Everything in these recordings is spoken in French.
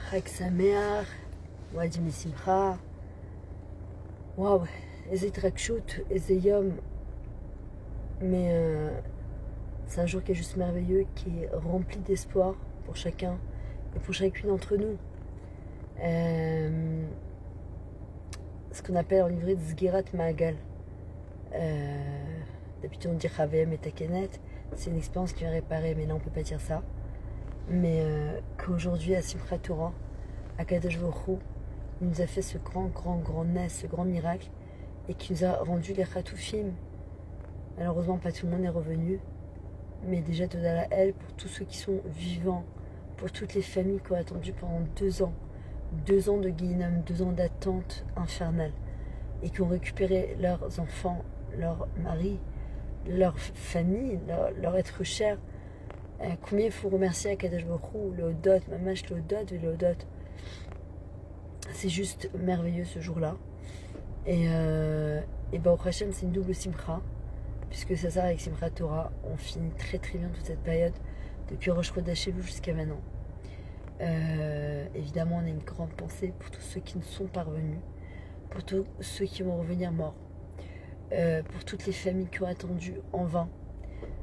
Chag Sameach, Moadim Simcha. Waouh, איזה התרגשות, איזה יום. Mais c'est un jour qui est juste merveilleux, qui est rempli d'espoir pour chacun et pour chacune d'entre nous. Ce qu'on appelle en hébreu Zgirat Ma'agal. D'habitude on dit Chavem et Takenet, c'est une expérience qui vient réparer, mais là on peut pas dire ça. Mais qu'aujourd'hui à Simchat Torah, à Kadosh Baruch Hu, il nous a fait ce grand nes, ce grand miracle, et qui nous a rendu les Chatoufim. Malheureusement pas tout le monde est revenu, mais déjà Toda la Elle pour tous ceux qui sont vivants, pour toutes les familles qui ont attendu pendant 2 ans, 2 ans de Guinam, 2 ans d'attente infernale, et qui ont récupéré leurs enfants, leurs maris, leur famille, leur être cher. Combien il faut remercier à Kadosh Baruch Hu, le Hodot, Mamash, le Hodot et le Hodot. C'est juste merveilleux ce jour-là. Et Baruch Hashem, c'est une double simcha, puisque ça sert avec Simchat Torah. On finit très bien toute cette période, depuis Rosh Chodesh Elul jusqu'à maintenant. Évidemment, on a une grande pensée pour tous ceux qui ne sont pas revenus, pour tous ceux qui vont revenir morts, pour toutes les familles qui ont attendu en vain.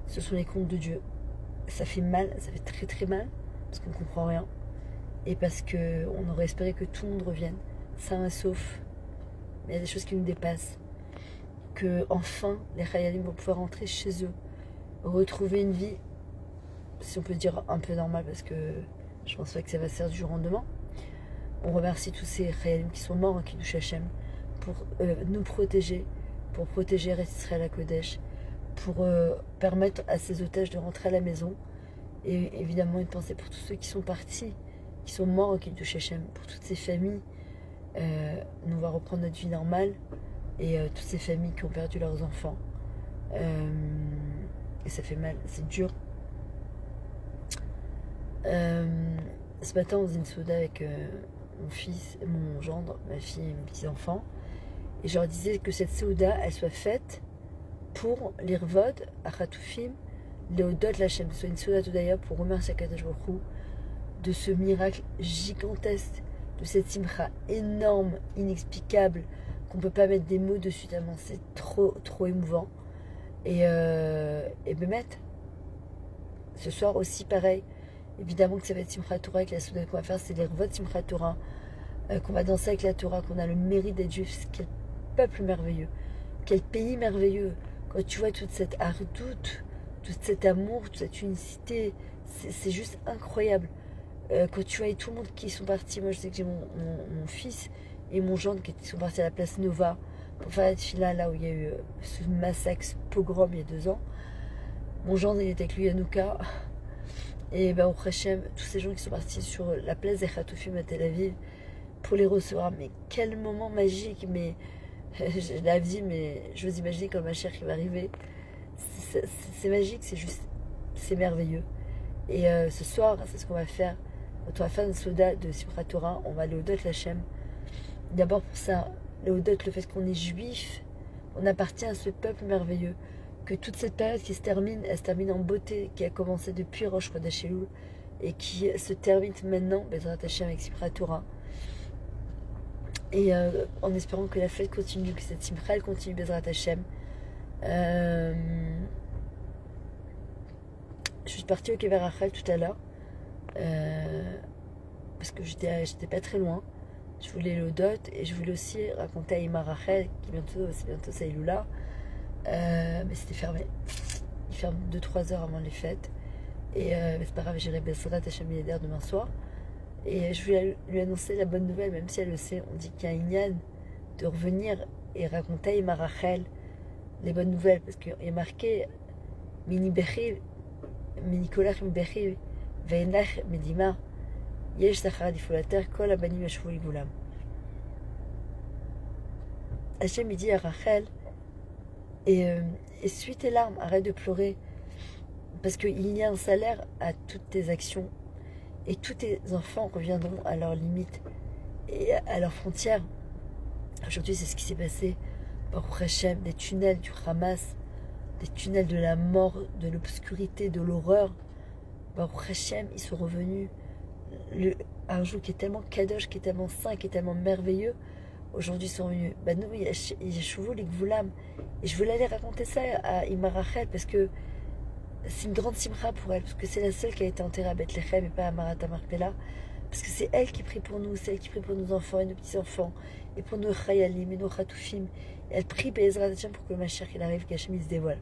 Ce sont les comptes de Dieu. Ça fait mal, ça fait très mal, parce qu'on ne comprend rien, et parce qu'on aurait espéré que tout le monde revienne, sain et sauf. Mais il y a des choses qui nous dépassent, que enfin les Chayalim vont pouvoir rentrer chez eux, retrouver une vie, si on peut dire un peu normale, parce que je pense pas que ça va se faire du jour au lendemain. On remercie tous ces Chayalim qui sont morts en Kiddush Hashem, pour nous protéger, pour protéger Eretz Israël à Kodesh, pour permettre à ces otages de rentrer à la maison. Et évidemment une pensée pour tous ceux qui sont partis, qui sont morts au Kiddush Hashem, pour toutes ces familles. Nous va reprendre notre vie normale, et toutes ces familles qui ont perdu leurs enfants. Et ça fait mal, c'est dur. Ce matin on faisait une souda avec mon fils, mon gendre, ma fille et mes petits-enfants, et je leur disais que cette souda, elle soit faite pour l'Irvod, à Chatoufim, Léodot Lachem, soit une souda d'ailleurs pour remercier Kadosh Baruch Hu de ce miracle gigantesque, de cette simcha énorme, inexplicable, qu'on ne peut pas mettre des mots dessus tellement c'est trop émouvant. Et Bémet, ce soir aussi pareil, évidemment que ça va être Simchat Torah, avec la souda qu'on va faire, c'est l'Irvod Simchat Torah, qu'on va danser avec la Torah, qu'on a le mérite d'être juif. Quel peuple merveilleux, quel pays merveilleux. Quand tu vois toute cette ardoute, tout cet amour, toute cette unicité, c'est juste incroyable. Quand tu vois tout le monde qui sont partis, moi je sais que j'ai mon fils et mon gendre qui sont partis à la place Nova pour faire la tefila là où il y a eu ce massacre, ce pogrom il y a 2 ans. Mon gendre il était avec lui à Nouka, et au Hashem, tous ces gens qui sont partis sur la place des Chatoufim à Tel Aviv pour les recevoir. Mais quel moment magique, mais je l'ai dit, mais je vous imagine quand ma chère qui va arriver. C'est magique, c'est merveilleux. Et ce soir, c'est ce qu'on va faire. Quand on va faire une soda de Simchat Torah, on va aller au Dot Lachem. D'abord pour ça, le Dot, le fait qu'on est juif, on appartient à ce peuple merveilleux. Que toute cette période qui se termine, elle se termine en beauté, qui a commencé depuis Rosh Chodesh Elul et qui se termine maintenant, Bezrat Hashem, avec Simchat Torah. Et en espérant que la fête continue, que cette simcha elle continue, Bezrat Hashem. Je suis partie au Kever Rachel tout à l'heure, parce que j'étais pas très loin. Je voulais le dot, et je voulais aussi raconter à Ima Rachel, qui c'est bientôt Saïloula, mais c'était fermé. Il ferme 2-3 heures avant les fêtes. Et c'est pas grave, j'irai Bezrat Hashem Yeder demain soir. Et je voulais lui annoncer la bonne nouvelle, même si elle le sait. On dit qu'il y a un Inyan de revenir et raconter à Ima Rachel les bonnes nouvelles, parce qu'il y a marqué Mini Bechil, Mini Kolach Bechil, Veinach Medima, Yesh Sachar Difolater, Kol Abanim Yashvou Igoulam. Hachem dit à Rachel, et suis tes larmes, arrête de pleurer, parce qu'il y a un salaire à toutes tes actions. Et tous tes enfants reviendront à leurs limites et à leurs frontières. Aujourd'hui, c'est ce qui s'est passé. Baruch Hashem, des tunnels du Hamas, des tunnels de la mort, de l'obscurité, de l'horreur. Baruch Hashem, ils sont revenus. un jour qui est tellement kadosh, qui est tellement saint, qui est tellement merveilleux, aujourd'hui sont venus. Bah nous, il y a Chouveau, les Gvoulam. Et je voulais aller raconter ça à Ima Rachel parce que c'est une grande simcha pour elle, parce que c'est la seule qui a été enterrée à Bethléem et pas à Marata Marpella. Parce que c'est elle qui prie pour nous, c'est elle qui prie pour nos enfants et nos petits-enfants, et pour nos chayalim et nos chatoufim. Et elle prie Be'ezrat Hashem pour que le Mashiach il arrive, qu'Hachem il se dévoile.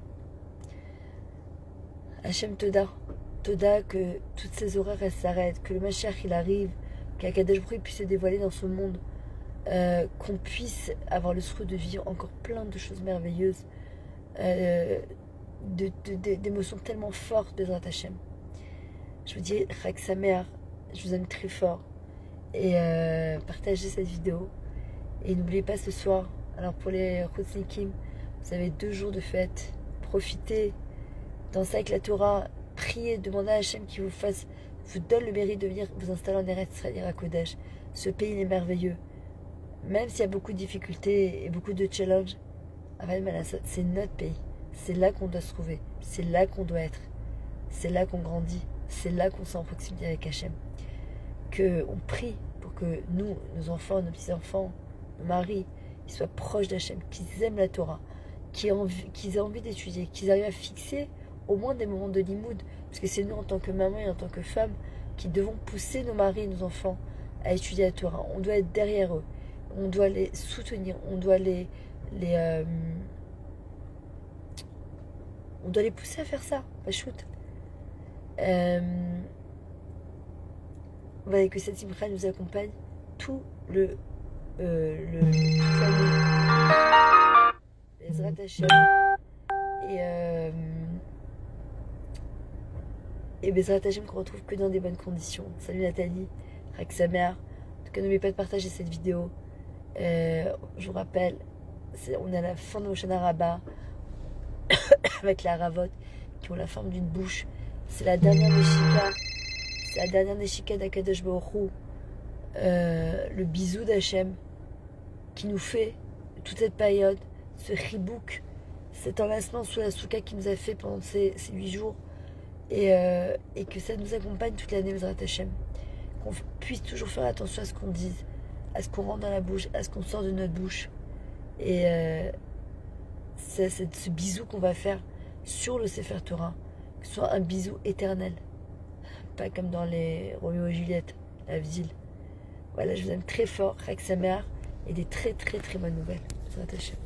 Hachem Toda, Toda que toutes ces horreurs elles s'arrêtent, que le Mashiach il arrive, qu'Akadosh Baruch Hu puisse se dévoiler dans ce monde, qu'on puisse avoir le souhait de vivre encore plein de choses merveilleuses, d'émotions tellement fortes, Be'ezrat Hashem. Je vous dis, Chag Sameach, je vous aime très fort. Et partagez cette vidéo. Et n'oubliez pas ce soir, alors pour les Chutznikim, vous avez 2 jours de fête. Profitez, dansez avec la Torah, priez, demandez à Hachem qui vous donne le mérite de venir vous installer en Eretz Israël à Kodesh. Ce pays est merveilleux. Même s'il y a beaucoup de difficultés et beaucoup de challenges, c'est notre pays. C'est là qu'on doit se trouver. C'est là qu'on doit être. C'est là qu'on grandit. C'est là qu'on s'est en proximité avec Hachem. Qu'on prie pour que nous, nos enfants, nos petits-enfants, nos maris, ils soient proches d'Hachem, qu'ils aiment la Torah, qu'ils aient envie d'étudier, qu'ils arrivent à fixer au moins des moments de limoud, parce que c'est nous en tant que maman et en tant que femme qui devons pousser nos maris et nos enfants à étudier la Torah. On doit être derrière eux, on doit les soutenir, on doit les pousser à faire ça, pas shoot. Voilà, que cette simcha nous accompagne tout toute l'année. Bezrat Hashem. Et Bezrat Hashem qu'on retrouve que dans des bonnes conditions. Salut Nathalie, Chag Sameach. En tout cas, n'oubliez pas de partager cette vidéo. Je vous rappelle, on est à la fin de Hoshana Rabbah avec la Haravot qui ont la forme d'une bouche. C'est la dernière Neshika. C'est la dernière Neshika d'Akadosh Baruch Hu. Le bisou d'Hachem qui nous fait toute cette période, ce chibouk, cet enlacement sous la souka qui nous a fait pendant ces 8 jours, et que ça nous accompagne toute l'année, Bezrat Hashem. Qu'on puisse toujours faire attention à ce qu'on dise, à ce qu'on rentre dans la bouche, à ce qu'on sort de notre bouche. Et c'est ce bisou qu'on va faire sur le Sefer Torah, que ce soit un bisou éternel, pas comme dans les Roméo et Juliette, la ville. Voilà, je vous aime très fort, Chag Sameach, et des très très très bonnes nouvelles. Bezrat Hashem.